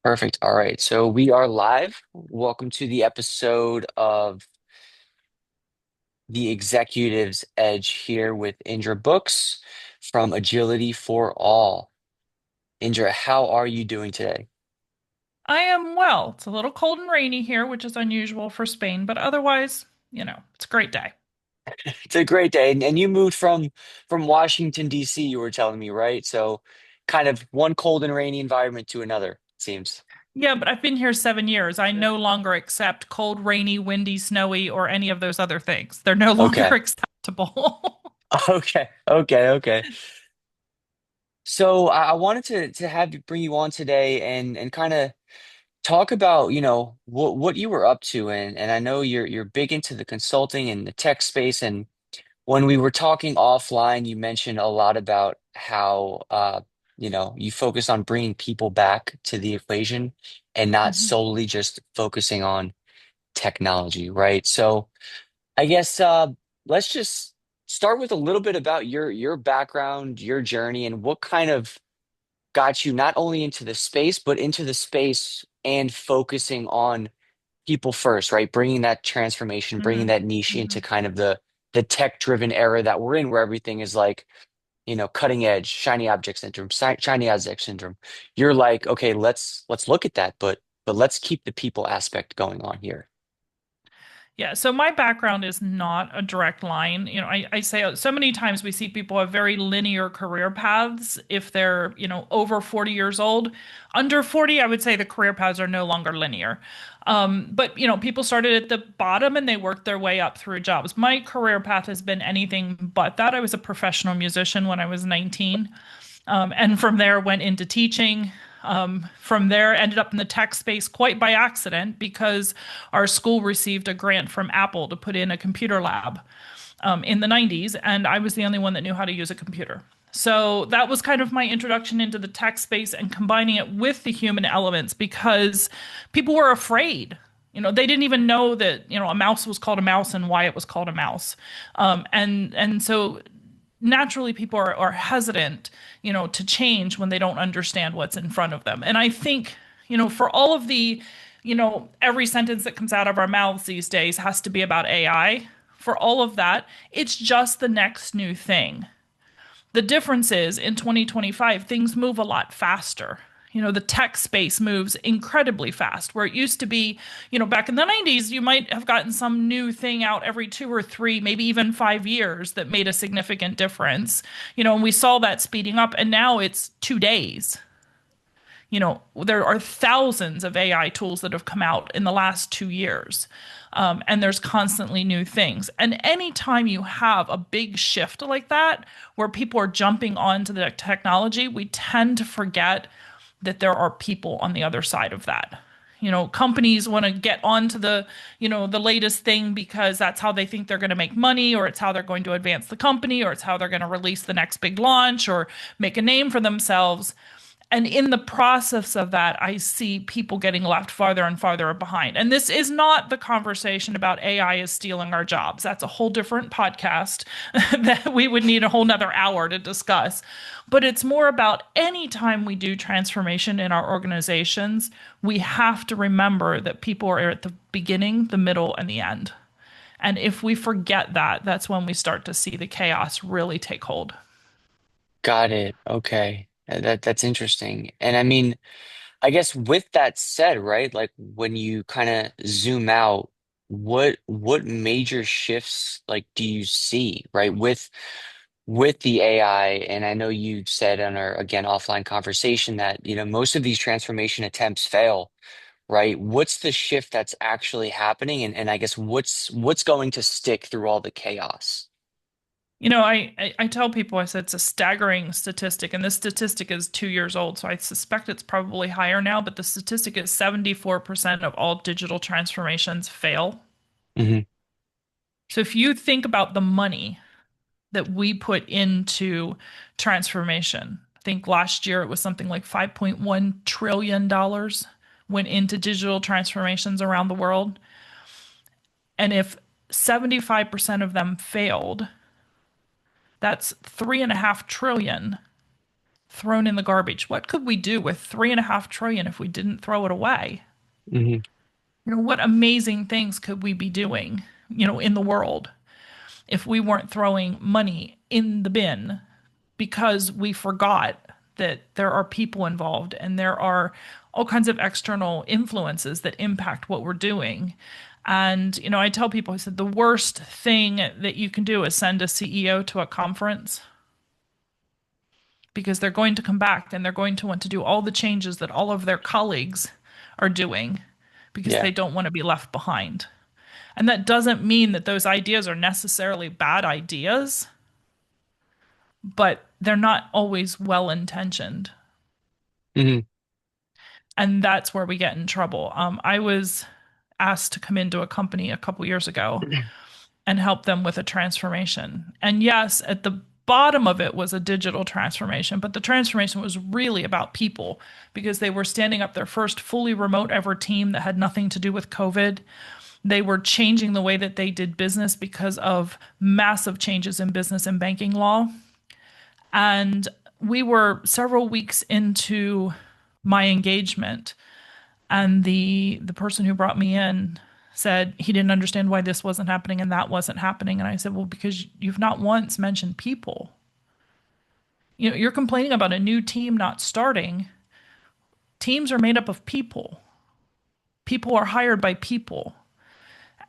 Perfect. All right. So we are live. Welcome to the episode of The Executive's Edge here with Indra Books from Agility for All. Indra, how are you doing today? I am well. It's a little cold and rainy here, which is unusual for Spain, but otherwise, it's a great day. It's a great day. And you moved from Washington, D.C., you were telling me, right? So kind of one cold and rainy environment to another, it seems. Yeah, but I've been here 7 years. I no longer accept cold, rainy, windy, snowy, or any of those other things. They're no longer Okay. acceptable. Okay. So I wanted to have you bring you on today and kind of talk about, what you were up to, and I know you're big into the consulting and the tech space. And when we were talking offline, you mentioned a lot about how you focus on bringing people back to the equation and not Mhm. solely just focusing on technology, right? So I guess let's just start with a little bit about your background, your journey, and what kind of got you not only into the space, but into the space and focusing on people first, right? Bringing that transformation, bringing Mhm. that niche into Mhm. kind of the tech-driven era that we're in, where everything is like, cutting edge, shiny object syndrome, shiny object syndrome. You're like, okay, let's look at that, but let's keep the people aspect going on here. Yeah, so my background is not a direct line. I say so many times we see people have very linear career paths if they're, over 40 years old. Under 40, I would say the career paths are no longer linear. But, people started at the bottom and they worked their way up through jobs. My career path has been anything but that. I was a professional musician when I was 19. And from there went into teaching. From there, ended up in the tech space quite by accident because our school received a grant from Apple to put in a computer lab in the 90s, and I was the only one that knew how to use a computer. So that was kind of my introduction into the tech space and combining it with the human elements because people were afraid. They didn't even know that, a mouse was called a mouse and why it was called a mouse. And so naturally people are hesitant, to change when they don't understand what's in front of them. And I think, for all of the, every sentence that comes out of our mouths these days has to be about AI. For all of that, it's just the next new thing. The difference is in 2025, things move a lot faster. The tech space moves incredibly fast, where it used to be, back in the 90s, you might have gotten some new thing out every 2 or 3, maybe even 5 years that made a significant difference. And we saw that speeding up, and now it's 2 days. There are thousands of AI tools that have come out in the last 2 years. And there's constantly new things. And anytime you have a big shift like that, where people are jumping onto the technology, we tend to forget that there are people on the other side of that. Companies want to get onto the latest thing because that's how they think they're going to make money, or it's how they're going to advance the company, or it's how they're going to release the next big launch or make a name for themselves. And in the process of that, I see people getting left farther and farther behind. And this is not the conversation about AI is stealing our jobs. That's a whole different podcast that we would need a whole nother hour to discuss. But it's more about any time we do transformation in our organizations, we have to remember that people are at the beginning, the middle, and the end. And if we forget that, that's when we start to see the chaos really take hold. Got it. Okay. That's interesting. And I mean, I guess with that said, right, like when you kind of zoom out, what major shifts like do you see, right, with the AI? And I know you said on our again offline conversation that, most of these transformation attempts fail, right? What's the shift that's actually happening? And I guess what's going to stick through all the chaos? I tell people, I said it's a staggering statistic, and this statistic is 2 years old, so I suspect it's probably higher now, but the statistic is 74% of all digital transformations fail. Hmm. So if you think about the money that we put into transformation, I think last year it was something like $5.1 trillion went into digital transformations around the world. And if 75% of them failed, that's 3.5 trillion thrown in the garbage. What could we do with 3.5 trillion if we didn't throw it away? Hmm. What amazing things could we be doing, in the world if we weren't throwing money in the bin because we forgot that there are people involved and there are all kinds of external influences that impact what we're doing. And, I tell people, I said, the worst thing that you can do is send a CEO to a conference because they're going to come back and they're going to want to do all the changes that all of their colleagues are doing because Yeah. they don't want to be left behind. And that doesn't mean that those ideas are necessarily bad ideas, but they're not always well intentioned. Hmm. And that's where we get in trouble. I was asked to come into a company a couple years ago and help them with a transformation. And yes, at the bottom of it was a digital transformation, but the transformation was really about people because they were standing up their first fully remote ever team that had nothing to do with COVID. They were changing the way that they did business because of massive changes in business and banking law. And we were several weeks into my engagement, and the person who brought me in said he didn't understand why this wasn't happening and that wasn't happening. And I said, well, because you've not once mentioned people. You're complaining about a new team not starting. Teams are made up of people. People are hired by people.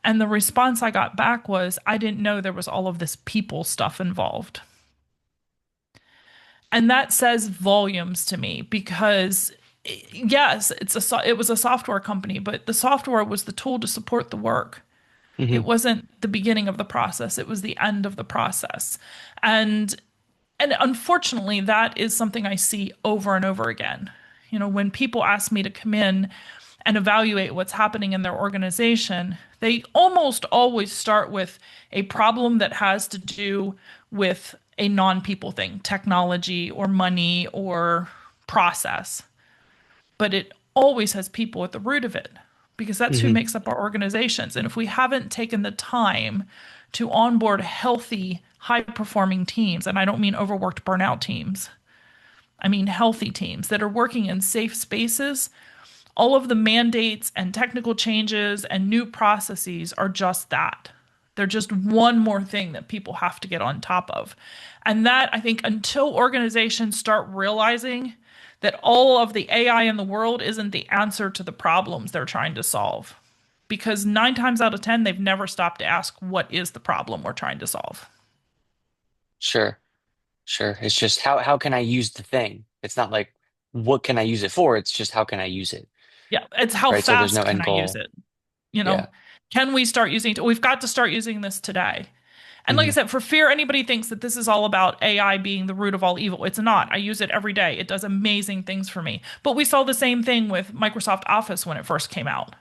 And the response I got back was, I didn't know there was all of this people stuff involved. And that says volumes to me because yes, it was a software company, but the software was the tool to support the work. Hmm. It wasn't the beginning of the process, it was the end of the process. And and unfortunately, that is something I see over and over again. When people ask me to come in and evaluate what's happening in their organization, they almost always start with a problem that has to do with a non-people thing, technology or money or process. But it always has people at the root of it because that's who Hmm. makes up our organizations. And if we haven't taken the time to onboard healthy, high performing teams, and I don't mean overworked burnout teams, I mean healthy teams that are working in safe spaces, all of the mandates and technical changes and new processes are just that. They're just one more thing that people have to get on top of. And that, I think, until organizations start realizing that all of the AI in the world isn't the answer to the problems they're trying to solve. Because 9 times out of 10, they've never stopped to ask, what is the problem we're trying to solve? Sure. Sure. It's just how can I use the thing? It's not like what can I use it for? It's just how can I use it? Yeah, it's how Right. So there's no fast can end I use goal. it? You know, Yeah. can we start using it? We've got to start using this today. And like I Hmm. said, for fear anybody thinks that this is all about AI being the root of all evil, it's not. I use it every day. It does amazing things for me. But we saw the same thing with Microsoft Office when it first came out.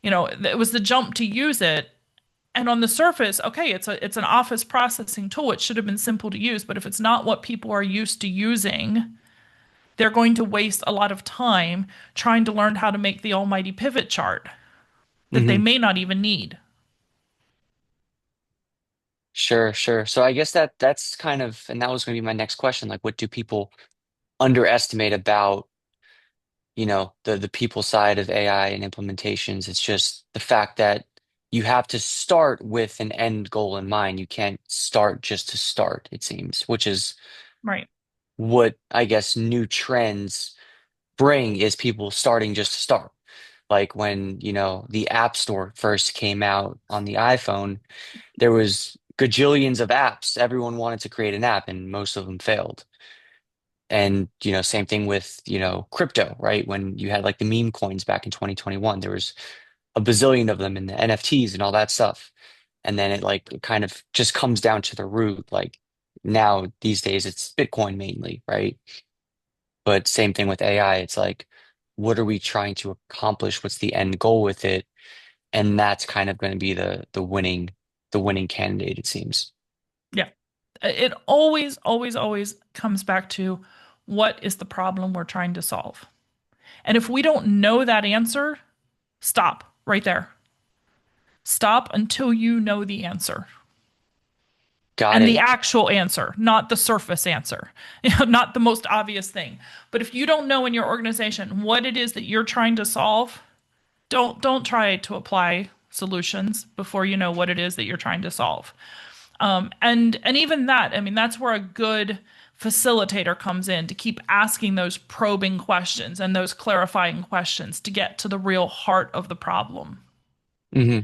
It was the jump to use it. And on the surface, okay, it's an office processing tool. It should have been simple to use, but if it's not what people are used to using, they're going to waste a lot of time trying to learn how to make the almighty pivot chart that they Hmm. may not even need. Sure. Sure. So I guess that's kind of, and that was going to be my next question. Like, what do people underestimate about, the people side of AI and implementations? It's just the fact that you have to start with an end goal in mind. You can't start just to start, it seems, which is Right. what I guess new trends bring is people starting just to start. Like when, the App Store first came out on the iPhone, there was gajillions of apps. Everyone wanted to create an app and most of them failed. And, same thing with, crypto, right? When you had like the meme coins back in 2021, there was a bazillion of them in the NFTs and all that stuff. And then it kind of just comes down to the root. Like now these days it's Bitcoin mainly, right? But same thing with AI. It's like, what are we trying to accomplish? What's the end goal with it? And that's kind of going to be the winning candidate, it seems. Yeah. It always, always, always comes back to what is the problem we're trying to solve? And if we don't know that answer, stop right there. Stop until you know the answer. Got and the it. actual answer, not the surface answer, not the most obvious thing. But if you don't know in your organization what it is that you're trying to solve, don't try to apply solutions before you know what it is that you're trying to solve. And even that, I mean, that's where a good facilitator comes in to keep asking those probing questions and those clarifying questions to get to the real heart of the problem. Hmm.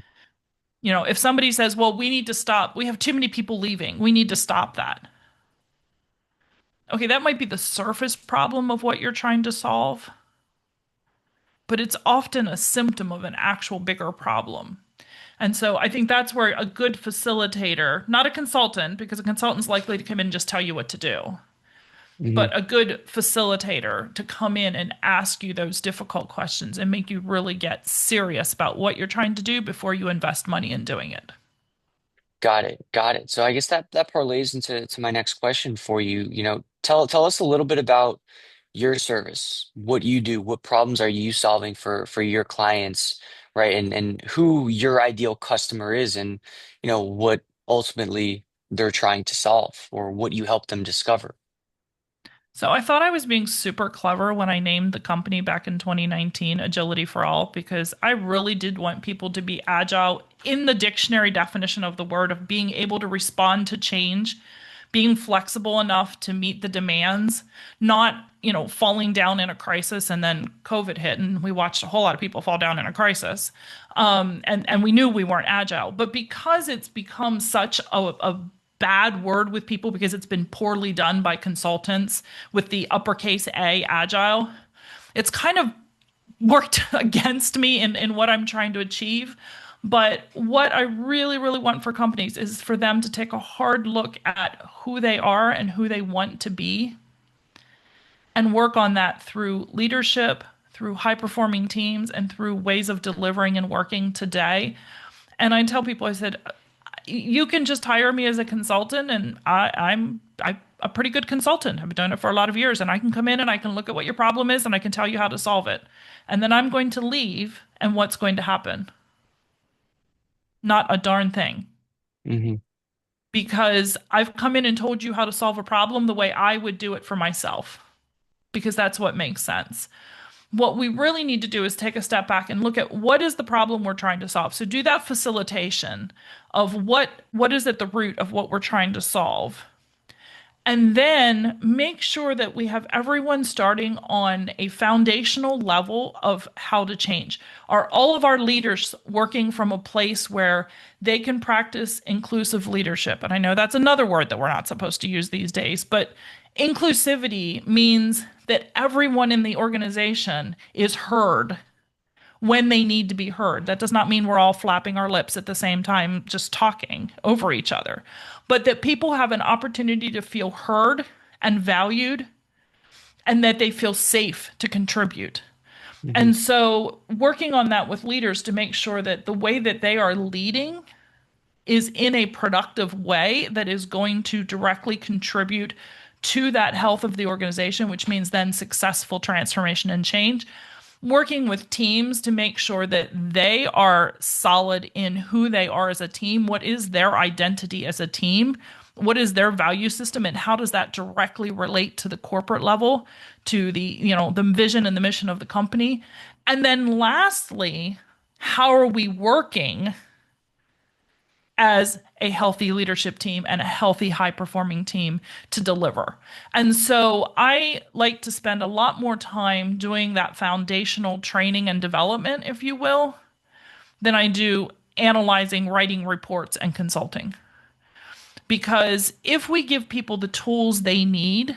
If somebody says, well, we need to stop, we have too many people leaving, we need to stop that. Okay, that might be the surface problem of what you're trying to solve, but it's often a symptom of an actual bigger problem. And so I think that's where a good facilitator, not a consultant, because a consultant's likely to come in and just tell you what to do, Hmm. but a good facilitator to come in and ask you those difficult questions and make you really get serious about what you're trying to do before you invest money in doing it. Got it. Got it. So I guess that parlays into my next question for you. Tell us a little bit about your service, what you do, what problems are you solving for your clients, right? And who your ideal customer is, and what ultimately they're trying to solve, or what you help them discover. So I thought I was being super clever when I named the company back in 2019 Agility for All, because I really did want people to be agile in the dictionary definition of the word of being able to respond to change, being flexible enough to meet the demands, not, falling down in a crisis and then COVID hit and we watched a whole lot of people fall down in a crisis. And we knew we weren't agile, but because it's become such a bad word with people because it's been poorly done by consultants with the uppercase A, agile. It's kind of worked against me in what I'm trying to achieve. But what I really, really want for companies is for them to take a hard look at who they are and who they want to be and work on that through leadership, through high performing teams, and through ways of delivering and working today. And I tell people, I said, you can just hire me as a consultant, and I'm a pretty good consultant. I've been doing it for a lot of years, and I can come in and I can look at what your problem is, and I can tell you how to solve it. And then I'm going to leave, and what's going to happen? Not a darn thing. Hmm. Because I've come in and told you how to solve a problem the way I would do it for myself, because that's what makes sense. What we really need to do is take a step back and look at what is the problem we're trying to solve. So do that facilitation of what is at the root of what we're trying to solve. And then make sure that we have everyone starting on a foundational level of how to change. Are all of our leaders working from a place where they can practice inclusive leadership? And I know that's another word that we're not supposed to use these days, but inclusivity means that everyone in the organization is heard when they need to be heard. That does not mean we're all flapping our lips at the same time, just talking over each other, but that people have an opportunity to feel heard and valued and that they feel safe to contribute. Hmm. And so, working on that with leaders to make sure that the way that they are leading is in a productive way that is going to directly contribute to that health of the organization, which means then successful transformation and change. Working with teams to make sure that they are solid in who they are as a team, what is their identity as a team, what is their value system, and how does that directly relate to the corporate level, to the vision and the mission of the company. And then lastly, how are we working as a healthy leadership team and a healthy high performing team to deliver. And so I like to spend a lot more time doing that foundational training and development, if you will, than I do analyzing, writing reports, and consulting. Because if we give people the tools they need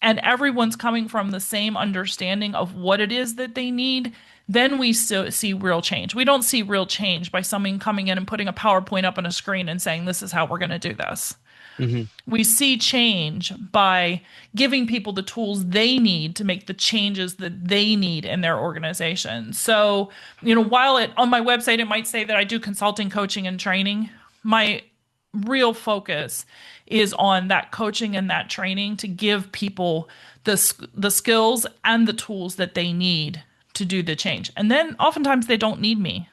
and everyone's coming from the same understanding of what it is that they need, then we see real change. We don't see real change by someone coming in and putting a PowerPoint up on a screen and saying, this is how we're going to do this. Hmm. We see change by giving people the tools they need to make the changes that they need in their organization. So, while on my website it might say that I do consulting, coaching, and training, my real focus is on that coaching and that training to give people the skills and the tools that they need to do the change. And then oftentimes they don't need me.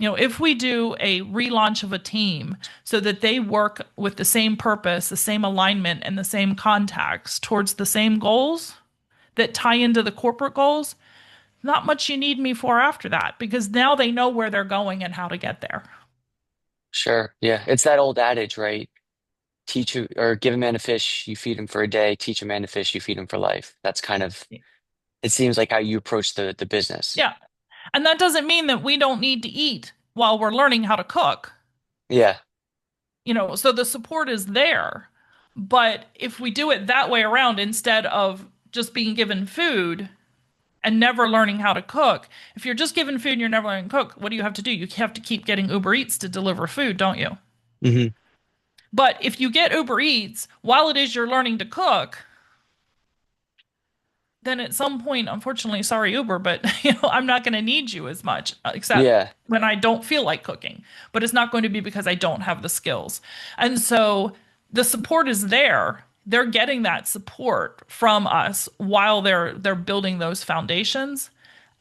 If we do a relaunch of a team so that they work with the same purpose, the same alignment, and the same contacts towards the same goals that tie into the corporate goals, not much you need me for after that because now they know where they're going and how to get there. Sure. Yeah. It's that old adage, right? Teach a, or give a man a fish, you feed him for a day. Teach a man to fish, you feed him for life. That's kind of, it seems like how you approach the business. Yeah. And that doesn't mean that we don't need to eat while we're learning how to cook. Yeah. So the support is there. But if we do it that way around instead of just being given food and never learning how to cook, if you're just given food and you're never learning to cook, what do you have to do? You have to keep getting Uber Eats to deliver food, don't you? Hmm. But if you get Uber Eats while it is you're learning to cook, then at some point, unfortunately, sorry, Uber, but I'm not going to need you as much, except Yeah. when I don't feel like cooking. But it's not going to be because I don't have the skills. And so the support is there. They're getting that support from us while they're building those foundations.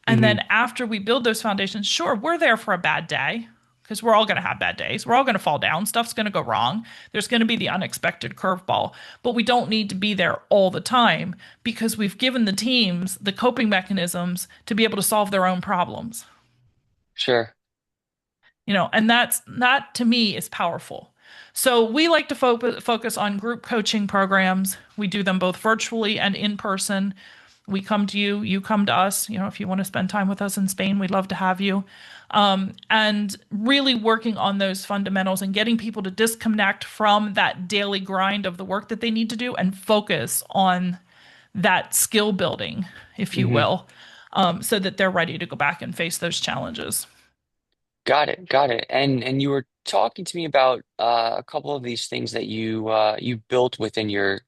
And Hmm. then after we build those foundations, sure, we're there for a bad day because we're all going to have bad days. We're all going to fall down. Stuff's going to go wrong. There's going to be the unexpected curveball, but we don't need to be there all the time because we've given the teams the coping mechanisms to be able to solve their own problems. Sure. And that to me is powerful. So we like to focus on group coaching programs. We do them both virtually and in person. We come to you, you come to us. If you want to spend time with us in Spain, we'd love to have you. And really working on those fundamentals and getting people to disconnect from that daily grind of the work that they need to do and focus on that skill building, if you Hmm. will, so that they're ready to go back and face those challenges. Got it. Got it. And you were talking to me about a couple of these things that you built within your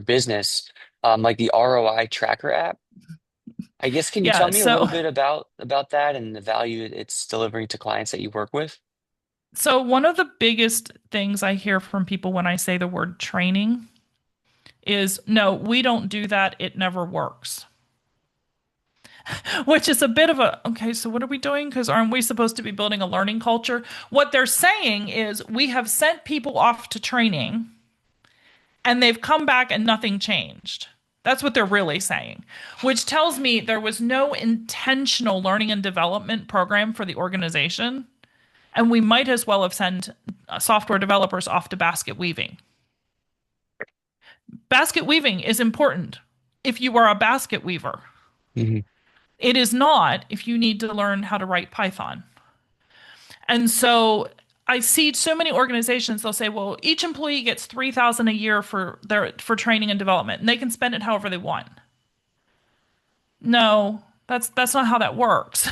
business, like the ROI tracker app. I guess can you tell Yeah, me a so little bit about that and the value it's delivering to clients that you work with? so one of the biggest things I hear from people when I say the word training is no, we don't do that. It never works. Which is a bit of a, okay, so what are we doing? Because aren't we supposed to be building a learning culture? What they're saying is we have sent people off to training and they've come back and nothing changed. That's what they're really saying, which tells me there was no intentional learning and development program for the organization. And we might as well have sent software developers off to basket weaving. Basket weaving is important if you are a basket weaver. Hmm. It is not if you need to learn how to write Python. And so I see so many organizations, they'll say, well, each employee gets 3,000 a year for training and development, and they can spend it however they want. No, that's not how that works.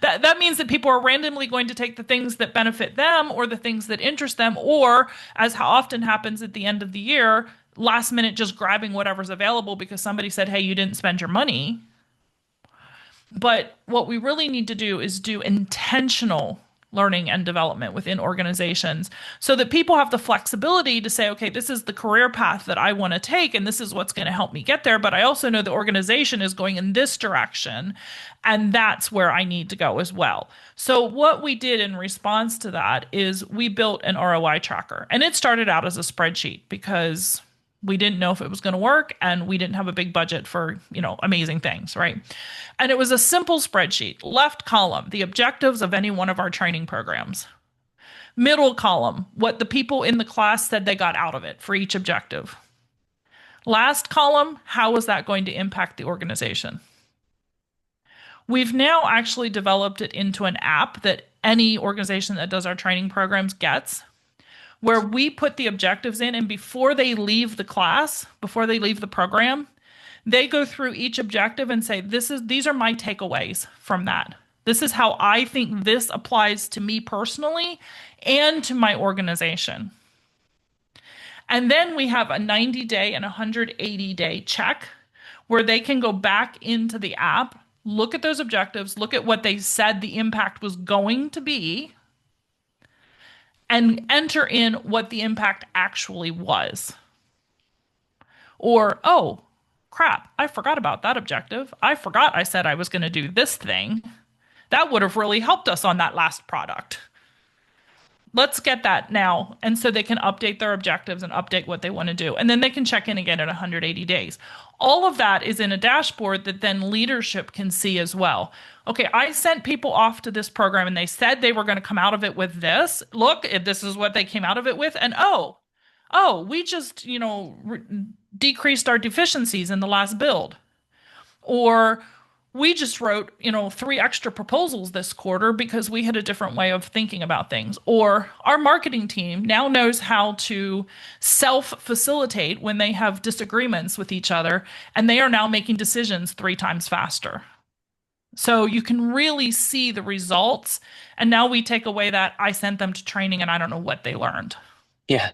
That means that people are randomly going to take the things that benefit them or the things that interest them, or as how often happens at the end of the year, last minute just grabbing whatever's available because somebody said, hey, you didn't spend your money. But what we really need to do is do intentional learning and development within organizations so that people have the flexibility to say, okay, this is the career path that I want to take, and this is what's going to help me get there. But I also know the organization is going in this direction, and that's where I need to go as well. So, what we did in response to that is we built an ROI tracker, and it started out as a spreadsheet because we didn't know if it was going to work and we didn't have a big budget for amazing things, right? And it was a simple spreadsheet. Left column, the objectives of any one of our training programs. Middle column, what the people in the class said they got out of it for each objective. Last column, how is that going to impact the organization? We've now actually developed it into an app that any organization that does our training programs gets, where we put the objectives in, and before they leave the class, before they leave the program, they go through each objective and say, these are my takeaways from that. This is how I think this applies to me personally and to my organization. And then we have a 90-day and 180-day check where they can go back into the app, look at those objectives, look at what they said the impact was going to be, and enter in what the impact actually was. Or, oh, crap, I forgot about that objective. I forgot I said I was going to do this thing. That would have really helped us on that last product. Let's get that now. And so they can update their objectives and update what they want to do. And then they can check in again in 180 days. All of that is in a dashboard that then leadership can see as well. Okay, I sent people off to this program and they said they were going to come out of it with this. Look, this is what they came out of it with. And we just, decreased our deficiencies in the last build. Or we just wrote, three extra proposals this quarter because we had a different way of thinking about things. Or our marketing team now knows how to self-facilitate when they have disagreements with each other, and they are now making decisions three times faster. So you can really see the results. And now we take away that I sent them to training and I don't know what they learned. Yeah,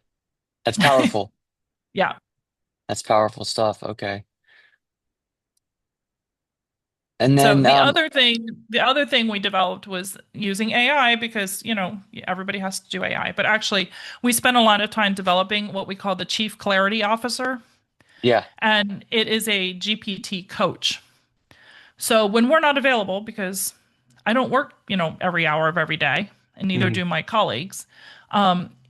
that's powerful. Yeah. That's powerful stuff. Okay. And So then, the other thing we developed was using AI because, everybody has to do AI. But actually, we spent a lot of time developing what we call the Chief Clarity Officer, yeah. and it is a GPT coach. So when we're not available, because I don't work, every hour of every day, and neither Hmm. do my colleagues,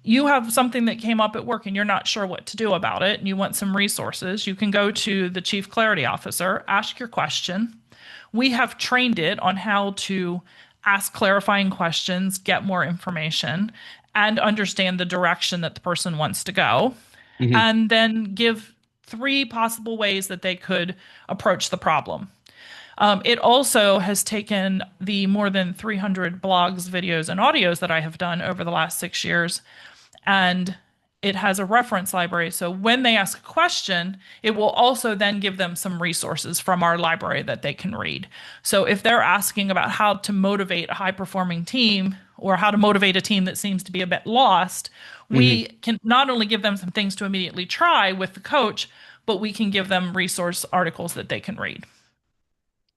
you have something that came up at work and you're not sure what to do about it, and you want some resources, you can go to the Chief Clarity Officer, ask your question. We have trained it on how to ask clarifying questions, get more information, and understand the direction that the person wants to go, Hmm. and then give three possible ways that they could approach the problem. It also has taken the more than 300 blogs, videos, and audios that I have done over the last 6 years, and it has a reference library. So when they ask a question, it will also then give them some resources from our library that they can read. So if they're asking about how to motivate a high performing team or how to motivate a team that seems to be a bit lost, Hmm. we can not only give them some things to immediately try with the coach, but we can give them resource articles that they can read.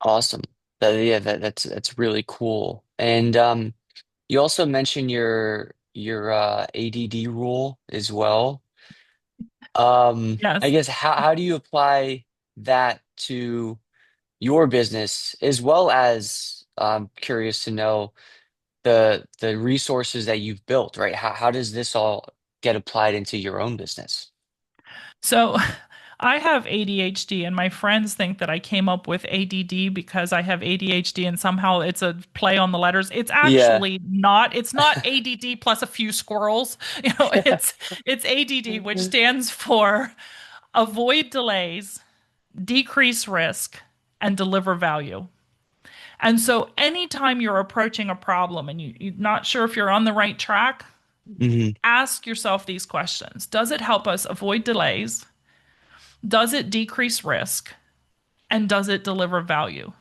Awesome. Yeah, that's really cool. And you also mentioned your ADD rule as well. I Yes. guess how do you apply that to your business as well as curious to know the resources that you've built, right? How does this all get applied into your own business? So I have ADHD, and my friends think that I came up with ADD because I have ADHD and somehow it's a play on the letters. It's Yeah. actually not. It's not ADD plus a few squirrels. It's ADD, which stands for avoid delays, decrease risk, and deliver value. And so anytime you're approaching a problem and you're not sure if you're on the right track, Hmm. ask yourself these questions. Does it help us avoid delays? Does it decrease risk? And does it deliver value?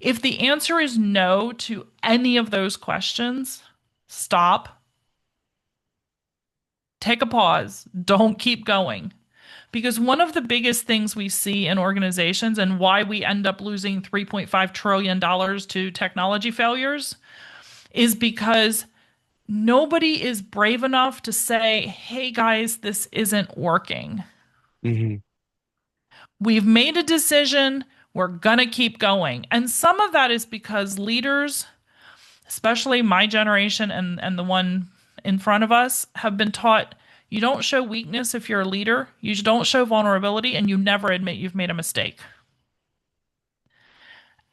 If the answer is no to any of those questions, stop, take a pause, don't keep going. Because one of the biggest things we see in organizations and why we end up losing $3.5 trillion to technology failures is because nobody is brave enough to say, hey guys, this isn't working. Hmm. We've made a decision. We're going to keep going. And some of that is because leaders, especially my generation and the one in front of us, have been taught you don't show weakness if you're a leader, you don't show vulnerability, and you never admit you've made a mistake.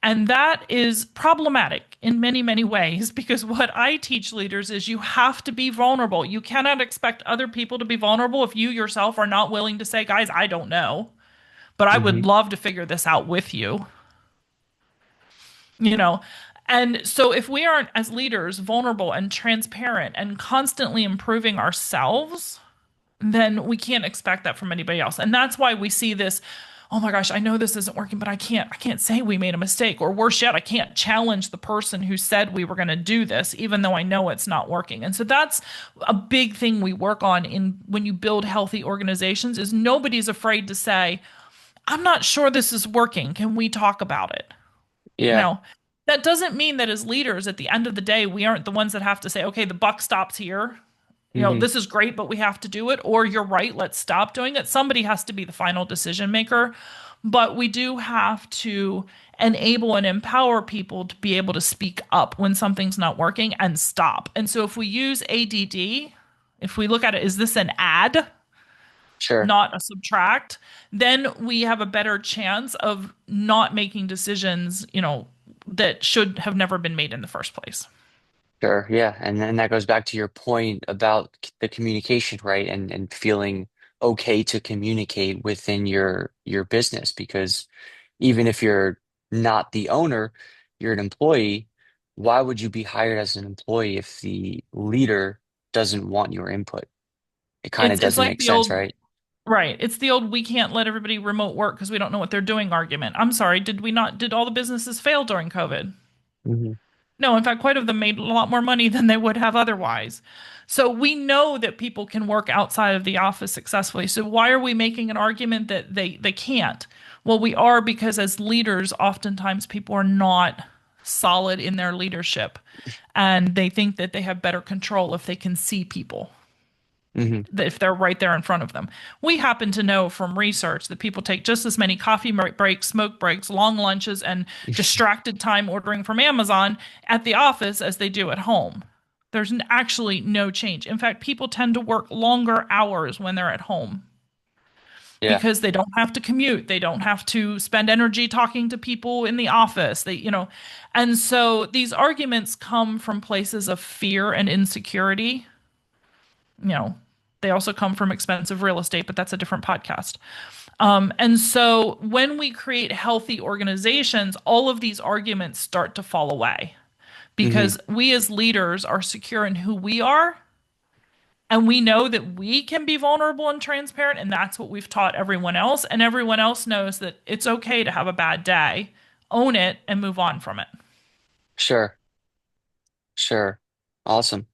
And that is problematic in many, many ways because what I teach leaders is you have to be vulnerable. You cannot expect other people to be vulnerable if you yourself are not willing to say, guys, I don't know, but I would Hmm. love to figure this out with you. you know and so if we aren't as leaders vulnerable and transparent and constantly improving ourselves, then we can't expect that from anybody else. And that's why we see this, oh my gosh, I know this isn't working, but I can't say we made a mistake, or worse yet, I can't challenge the person who said we were going to do this even though I know it's not working. And so that's a big thing we work on in when you build healthy organizations is nobody's afraid to say, I'm not sure this is working, can we talk about it? Yeah. Now, that doesn't mean that as leaders, at the end of the day, we aren't the ones that have to say, okay, the buck stops here. Hmm. This is great, but we have to do it. Or you're right, let's stop doing it. Somebody has to be the final decision maker. But we do have to enable and empower people to be able to speak up when something's not working and stop. And so if we use ADD, if we look at it, is this an add, Sure. not a subtract, then we have a better chance of not making decisions, that should have never been made in the first place. Sure. Yeah. And then that goes back to your point about the communication, right? And feeling okay to communicate within your business because even if you're not the owner, you're an employee, why would you be hired as an employee if the leader doesn't want your input? It kind of It's doesn't like make the sense, old right? right. It's the old we can't let everybody remote work because we don't know what they're doing argument. I'm sorry, did all the businesses fail during COVID? Hmm. No, in fact, quite of them made a lot more money than they would have otherwise. So we know that people can work outside of the office successfully. So why are we making an argument that they can't? Well, we are because as leaders, oftentimes people are not solid in their leadership and they think that they have better control if they can see people, Hmm. if they're right there in front of them. We happen to know from research that people take just as many coffee breaks, smoke breaks, long lunches, and distracted time ordering from Amazon at the office as they do at home. There's actually no change. In fact, people tend to work longer hours when they're at home Yeah. because they don't have to commute. They don't have to spend energy talking to people in the office. And so these arguments come from places of fear and insecurity. you know, they also come from expensive real estate, but that's a different podcast. And so when we create healthy organizations, all of these arguments start to fall away Hmm. because we as leaders are secure in who we are. And we know that we can be vulnerable and transparent. And that's what we've taught everyone else. And everyone else knows that it's okay to have a bad day, own it, and move on from it. Sure. Sure. Awesome.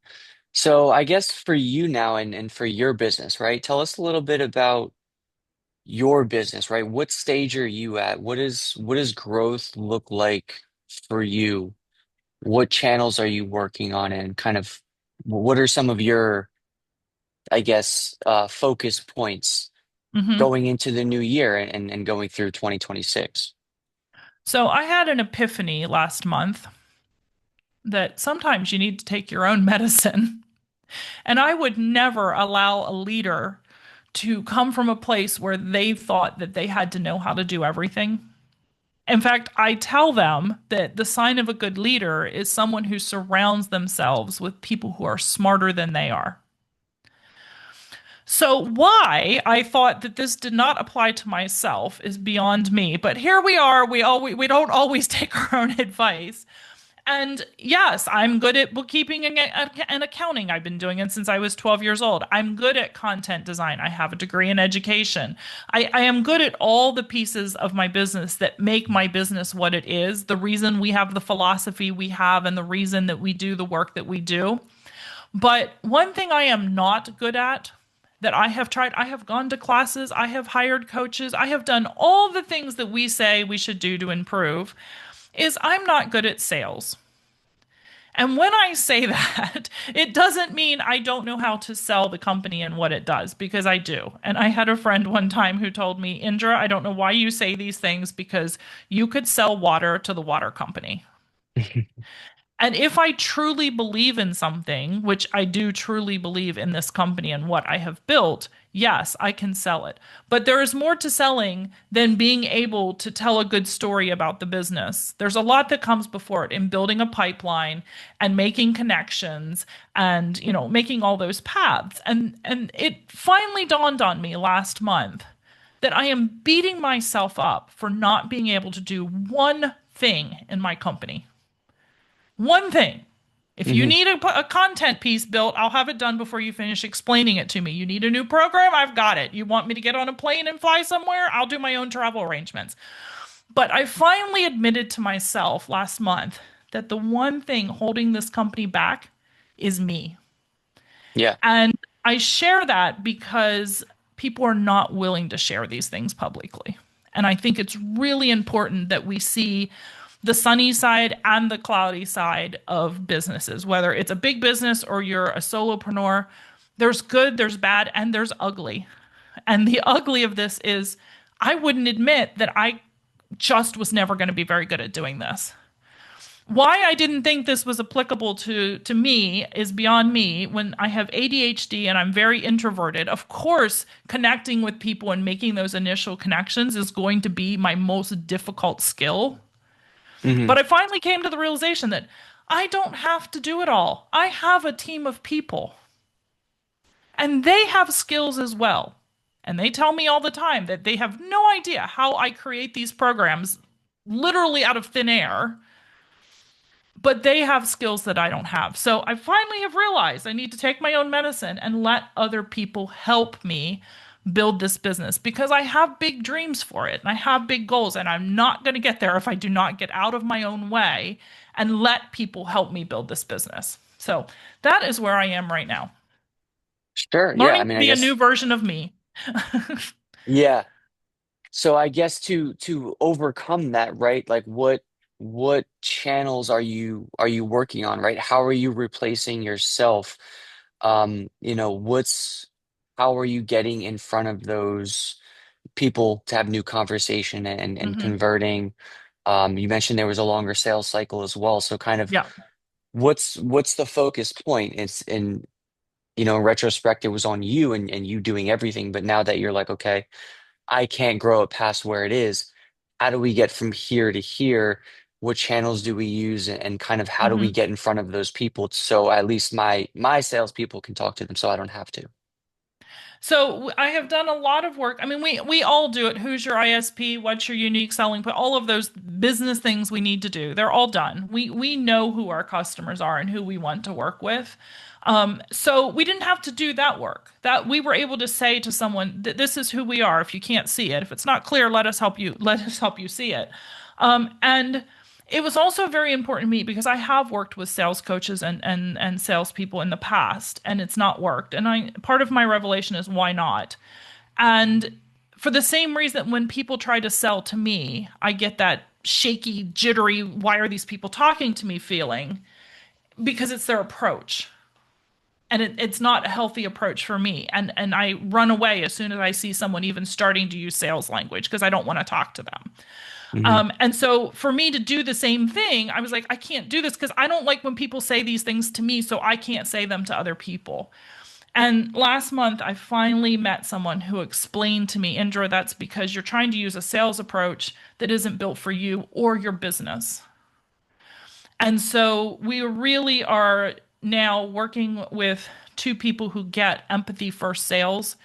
So I guess for you now and for your business, right? Tell us a little bit about your business, right? What stage are you at? What does growth look like for you? What channels are you working on and kind of what are some of your, I guess, focus points Hmm. going into the new year and going through 2026? So I had an epiphany last month that sometimes you need to take your own medicine. And I would never allow a leader to come from a place where they thought that they had to know how to do everything. In fact, I tell them that the sign of a good leader is someone who surrounds themselves with people who are smarter than they are. So, why I thought that this did not apply to myself is beyond me. But here we are. We don't always take our own advice. And yes, I'm good at bookkeeping and accounting. I've been doing it since I was 12 years old. I'm good at content design. I have a degree in education. I am good at all the pieces of my business that make my business what it is, the reason we have the philosophy we have, and the reason that we do the work that we do. But one thing I am not good at that I have tried, I have gone to classes, I have hired coaches, I have done all the things that we say we should do to improve, is I'm not good at sales. And when I say that, it doesn't mean I don't know how to sell the company and what it does, because I do. And I had a friend one time who told me, Indra, I don't know why you say these things because you could sell water to the water company. And if I truly believe in something, which I do truly believe in this company and what I have built, yes, I can sell it. But there is more to selling than being able to tell a good story about the business. There's a lot that comes before it in building a pipeline and making connections and, making all those paths. And it finally dawned on me last month that I am beating myself up for not being able to do one thing in my company. One thing. If you Hmm. need a content piece built, I'll have it done before you finish explaining it to me. You need a new program? I've got it. You want me to get on a plane and fly somewhere? I'll do my own travel arrangements. But I finally admitted to myself last month that the one thing holding this company back is me. Yeah. And I share that because people are not willing to share these things publicly. And I think it's really important that we see the sunny side and the cloudy side of businesses, whether it's a big business or you're a solopreneur. There's good, there's bad, and there's ugly. And the ugly of this is I wouldn't admit that I just was never going to be very good at doing this. Why I didn't think this was applicable to me is beyond me. When I have ADHD and I'm very introverted, of course, connecting with people and making those initial connections is going to be my most difficult skill. Hmm. But I finally came to the realization that I don't have to do it all. I have a team of people and they have skills as well. And they tell me all the time that they have no idea how I create these programs literally out of thin air, but they have skills that I don't have. So I finally have realized I need to take my own medicine and let other people help me build this business because I have big dreams for it and I have big goals, and I'm not going to get there if I do not get out of my own way and let people help me build this business. So that is where I am right now, Sure. Yeah. I learning mean, to I be a guess, new version of me. yeah. So I guess to overcome that, right? Like what channels are you working on, right? How are you replacing yourself? What's how are you getting in front of those people to have new conversation and Hmm. converting? You mentioned there was a longer sales cycle as well. So kind of Yeah. what's the focus point? It's in retrospect, it was on you and you doing everything, but now that you're like, okay. I can't grow it past where it is. How do we get from here to here? What channels do we use and kind of how do we Hmm. get in front of those people so at least my salespeople can talk to them so I don't have to. So I have done a lot of work. I mean, we all do it. Who's your ISP? What's your unique selling point? All of those business things we need to do. They're all done. We know who our customers are and who we want to work with. So we didn't have to do that work. That we were able to say to someone that this is who we are. If you can't see it, if it's not clear, let us help you. Let us help you see it. And it was also very important to me because I have worked with sales coaches and salespeople in the past, and it's not worked. And I part of my revelation is why not? And for the same reason, when people try to sell to me, I get that shaky, jittery, why are these people talking to me feeling? Because it's their approach. And it's not a healthy approach for me. And I run away as soon as I see someone even starting to use sales language because I don't want to talk to them. Hmm. And so for me to do the same thing, I was like, I can't do this because I don't like when people say these things to me, so I can't say them to other people. And last month, I finally met someone who explained to me, Indra, that's because you're trying to use a sales approach that isn't built for you or your business. And so we really are now working with two people who get empathy first sales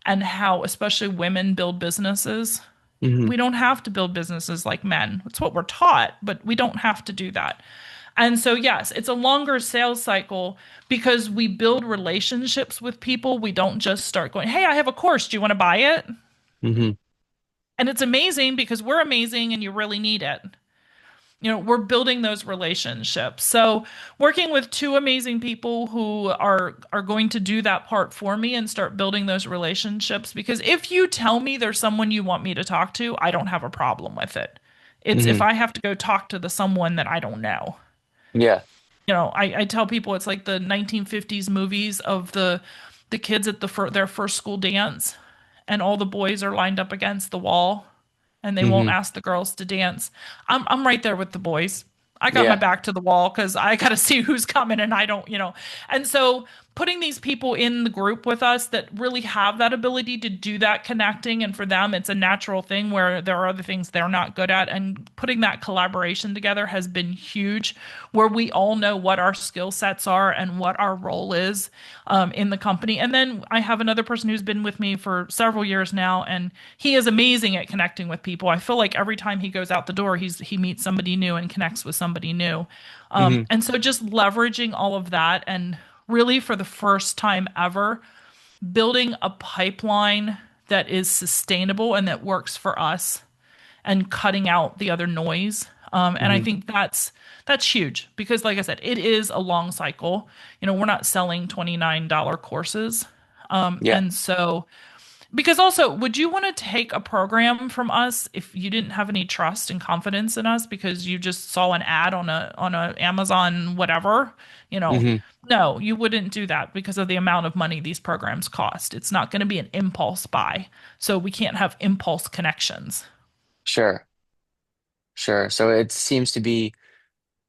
and how, especially women, build businesses. Hmm. We don't have to build businesses like men. It's what we're taught, but we don't have to do that. And so, yes, it's a longer sales cycle because we build relationships with people. We don't just start going, hey, I have a course. Do you want to buy it? Hmm. And it's amazing because we're amazing and you really need it. We're building those relationships. So, working with two amazing people who are going to do that part for me and start building those relationships because if you tell me there's someone you want me to talk to, I don't have a problem with it. It's if Hmm. I have to go talk to the someone that I don't know. Yeah. I tell people it's like the 1950s movies of the kids at their first school dance, and all the boys are lined up against the wall, and they won't Hmm. ask the girls to dance. I'm right there with the boys. I got my Yeah. back to the wall because I got to see who's coming, and I don't. And so putting these people in the group with us that really have that ability to do that connecting, and for them, it's a natural thing where there are other things they're not good at, and putting that collaboration together has been huge, where we all know what our skill sets are and what our role is in the company. And then I have another person who's been with me for several years now, and he is amazing at connecting with people. I feel like every time he goes out the door, he meets somebody new and connects with somebody new. Hmm. And so just leveraging all of that and really for the first time ever, building a pipeline that is sustainable and that works for us and cutting out the other noise. And I Hmm. think that's huge because, like I said, it is a long cycle. We're not selling $29 courses, Yeah. and so Because also, would you want to take a program from us if you didn't have any trust and confidence in us because you just saw an ad on a Amazon whatever, you know? Hmm. No, you wouldn't do that because of the amount of money these programs cost. It's not going to be an impulse buy. So we can't have impulse connections. Sure, sure. So it seems to be,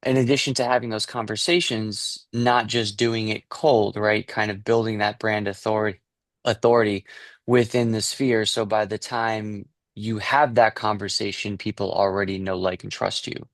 in addition to having those conversations, not just doing it cold, right? Kind of building that brand authority within the sphere. So by the time you have that conversation, people already know, like, and trust you.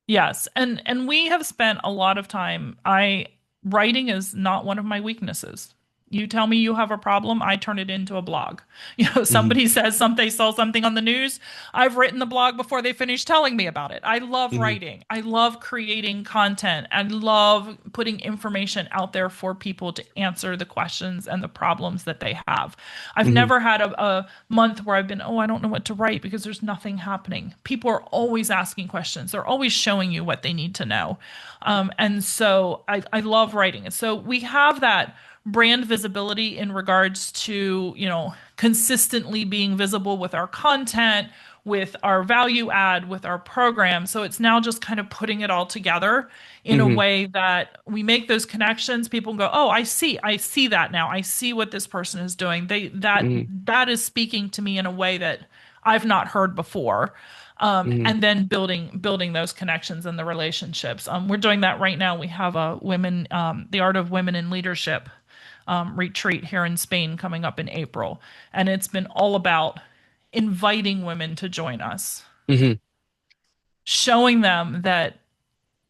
Yes, and we have spent a lot of time. I Writing is not one of my weaknesses. You tell me you have a problem, I turn it into a blog. Hmm. Somebody says something, they saw something on the news. I've written the blog before they finish telling me about it. I love Hmm. writing. I love creating content. I love putting information out there for people to answer the questions and the problems that they have. I've Hmm. never had a month where I've been, oh, I don't know what to write because there's nothing happening. People are always asking questions. They're always showing you what they need to know. And so I love writing. And so we have that brand visibility in regards to, consistently being visible with our content, with our value add, with our program. So it's now just kind of putting it all together in a Hmm. way that we make those connections. People go, "Oh, I see that now. I see what this person is doing. Hmm. That is speaking to me in a way that I've not heard before." Hmm. And then building those connections and the relationships. We're doing that right now. We have a the art of women in leadership retreat here in Spain coming up in April, and it's been all about inviting women to join us, Hmm. showing them that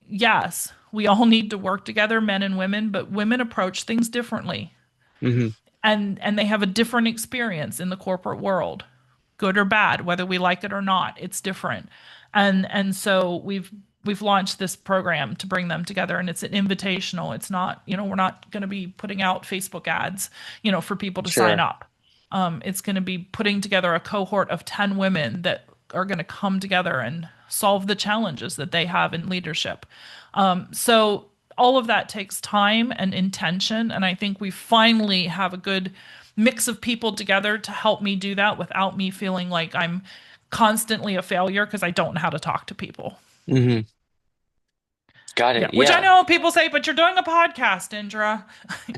yes, we all need to work together, men and women, but women approach things differently. Hmm. And they have a different experience in the corporate world, good or bad, whether we like it or not. It's different. And so we've launched this program to bring them together, and it's an invitational. It's not, we're not going to be putting out Facebook ads, for people to sign Sure. up. It's going to be putting together a cohort of 10 women that are going to come together and solve the challenges that they have in leadership. So all of that takes time and intention. And I think we finally have a good mix of people together to help me do that without me feeling like I'm constantly a failure because I don't know how to talk to people. Hmm. Got Yeah, it. which I Yeah. know people say, but you're doing a podcast, Indra.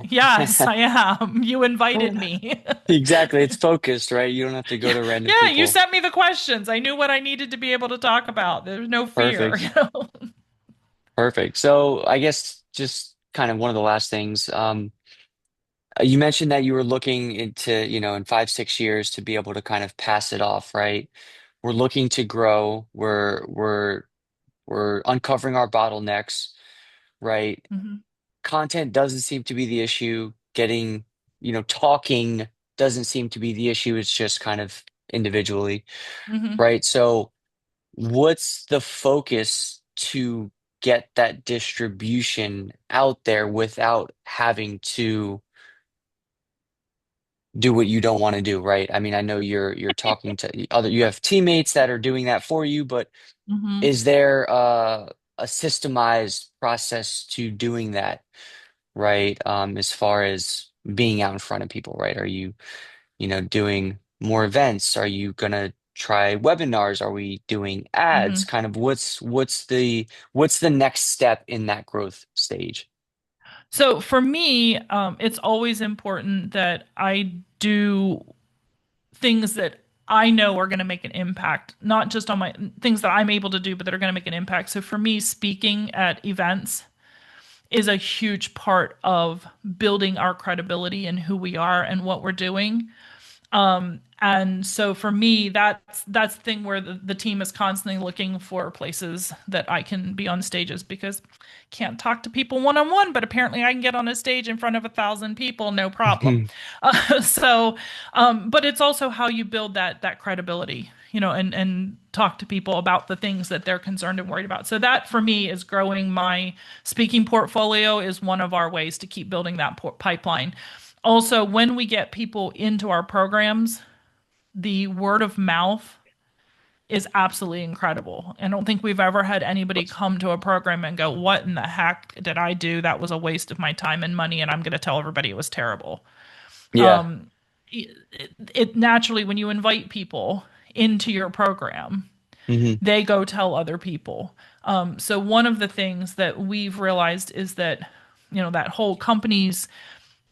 Yes, I am. You invited me. Exactly. It's focused, right? You don't have to go Yeah, to random yeah, you people. sent me the questions. I knew what I needed to be able to talk about. There's no fear, Perfect. Perfect. So I guess just kind of one of the last things. You mentioned that you were looking into, in 5, 6 years to be able to kind of pass it off, right? We're looking to grow. We're uncovering our bottlenecks, right? hmm Content doesn't seem to be the issue. Getting, talking doesn't seem to be the issue. It's just kind of individually, hmm right? So what's the focus to get that distribution out there without having to do what you don't want to do, right? I mean, I know you're talking to you have teammates that are doing that for you, but hmm is there a systemized process to doing that, right? As far as being out in front of people, right? Are you, doing more events? Are you gonna try webinars? Are we doing ads? hmm Kind of what's the next step in that growth stage? So for me, it's always important that I do things that I know are going to make an impact, not just on my things that I'm able to do, but that are going to make an impact. So for me, speaking at events is a huge part of building our credibility and who we are and what we're doing. And so for me, that's the thing where the team is constantly looking for places that I can be on stages because I can't talk to people one on one, but apparently I can get on a stage in front of 1,000 people, no problem. But it's also how you build that credibility, and talk to people about the things that they're concerned and worried about. So that for me is growing my speaking portfolio is one of our ways to keep building that pipeline. Also, when we get people into our programs, the word of mouth is absolutely incredible. I don't think we've ever had anybody come to a program and go, "What in the heck did I do? That was a waste of my time and money, and I'm going to tell everybody it was terrible." Yeah. it naturally, when you invite people into your program, Hmm. they go tell other people. So one of the things that we've realized is that, that whole companies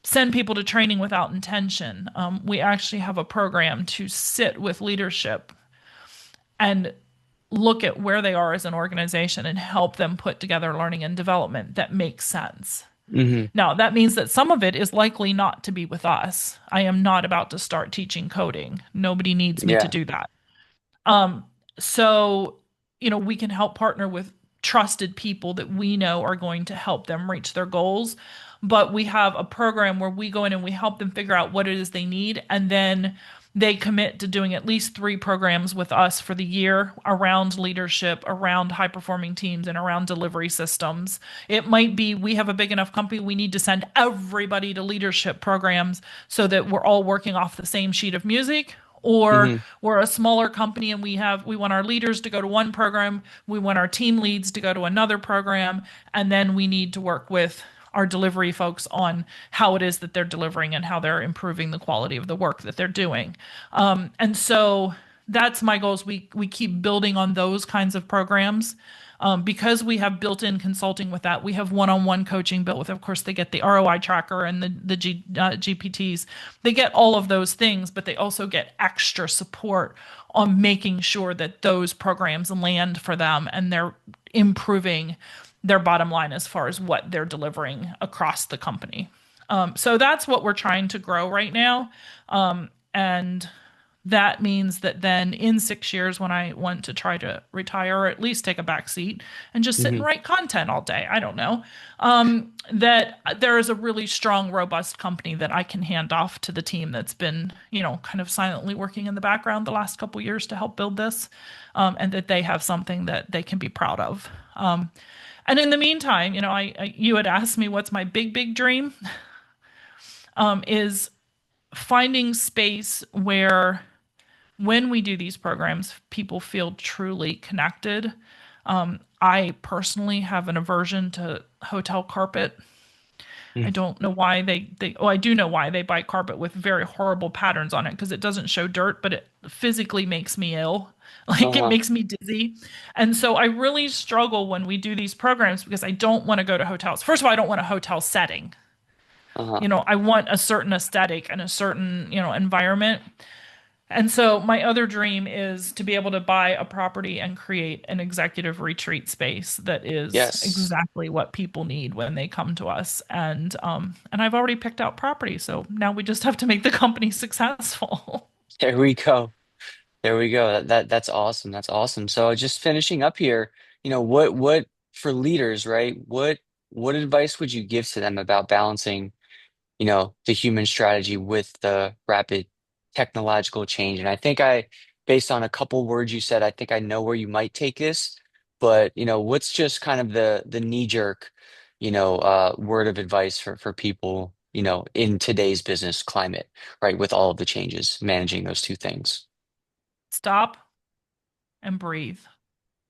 send people to training without intention. We actually have a program to sit with leadership and look at where they are as an organization and help them put together learning and development that makes sense. Hmm. Now, that means that some of it is likely not to be with us. I am not about to start teaching coding. Nobody needs me to Yeah. do that. Um, so, we can help partner with trusted people that we know are going to help them reach their goals. But we have a program where we go in and we help them figure out what it is they need. And then they commit to doing at least 3 programs with us for the year around leadership, around high performing teams, and around delivery systems. It might be we have a big enough company, we need to send everybody to leadership programs so that we're all working off the same sheet of music, or Hmm. we're a smaller company and we want our leaders to go to one program, we want our team leads to go to another program, and then we need to work with our delivery folks on how it is that they're delivering and how they're improving the quality of the work that they're doing. And so that's my goal is we keep building on those kinds of programs. Because we have built-in consulting with that, we have one-on-one coaching built with. Of course, they get the ROI tracker and the GPTs. They get all of those things, but they also get extra support on making sure that those programs land for them and they're improving their bottom line as far as what they're delivering across the company. So that's what we're trying to grow right now. And that means that then in 6 years, when I want to try to retire or at least take a back seat and just sit and Hmm. write content all day, I don't know, that there is a really strong, robust company that I can hand off to the team that's been, kind of silently working in the background the last couple years to help build this, and that they have something that they can be proud of. And in the meantime, you had asked me what's my big, big dream, is finding space where when we do these programs, people feel truly connected. I personally have an aversion to hotel carpet. I don't know why oh, I do know why they buy carpet with very horrible patterns on it because it doesn't show dirt, but it physically makes me ill. Like it Uh-huh. makes me dizzy. And so I really struggle when we do these programs because I don't want to go to hotels. First of all, I don't want a hotel setting. Uh-huh. I want a certain aesthetic and a certain, environment. And so my other dream is to be able to buy a property and create an executive retreat space that is Yes. exactly what people need when they come to us. And I've already picked out property, so now we just have to make the company successful. There we go. There we go. That's awesome. That's awesome. So just finishing up here, what for leaders, right? What advice would you give to them about balancing, the human strategy with the rapid technological change? And I think based on a couple words you said, I think I know where you might take this, but what's just kind of the knee jerk, word of advice for people, in today's business climate, right? With all of the changes, managing those two things. Stop and breathe.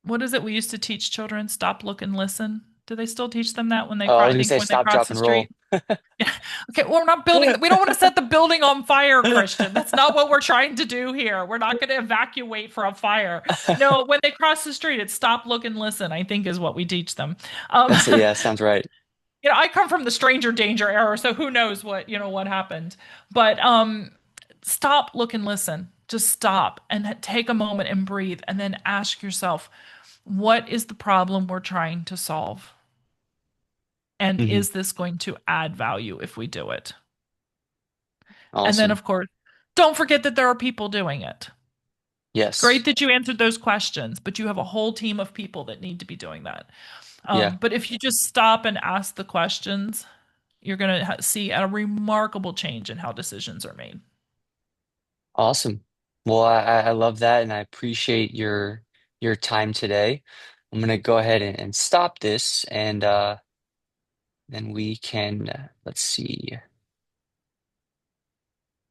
What is it we used to teach children? Stop, look, and listen. Do they still teach them that when they Oh, I was gonna think say when they stop, cross drop, the and roll. street? Okay, well, we're not building, we don't want to set the building on fire, Christian. That's not what we're trying to do here. We're not going to evacuate for a fire. No, when they cross the street, it's stop, look, and listen, I think is what we teach them. Um, Yeah, sounds right. I come from the stranger danger era, so who knows what happened. But stop, look, and listen. Just stop and take a moment and breathe, and then ask yourself, what is the problem we're trying to solve? And Hmm. is this going to add value if we do it? And then, Awesome. of course, don't forget that there are people doing it. Great Yes. that you answered those questions, but you have a whole team of people that need to be doing that. Yeah. But if you just stop and ask the questions, you're going to see a remarkable change in how decisions are made. Awesome. Well, I love that, and I appreciate your time today. I'm gonna go ahead and stop this, and then we can let's see.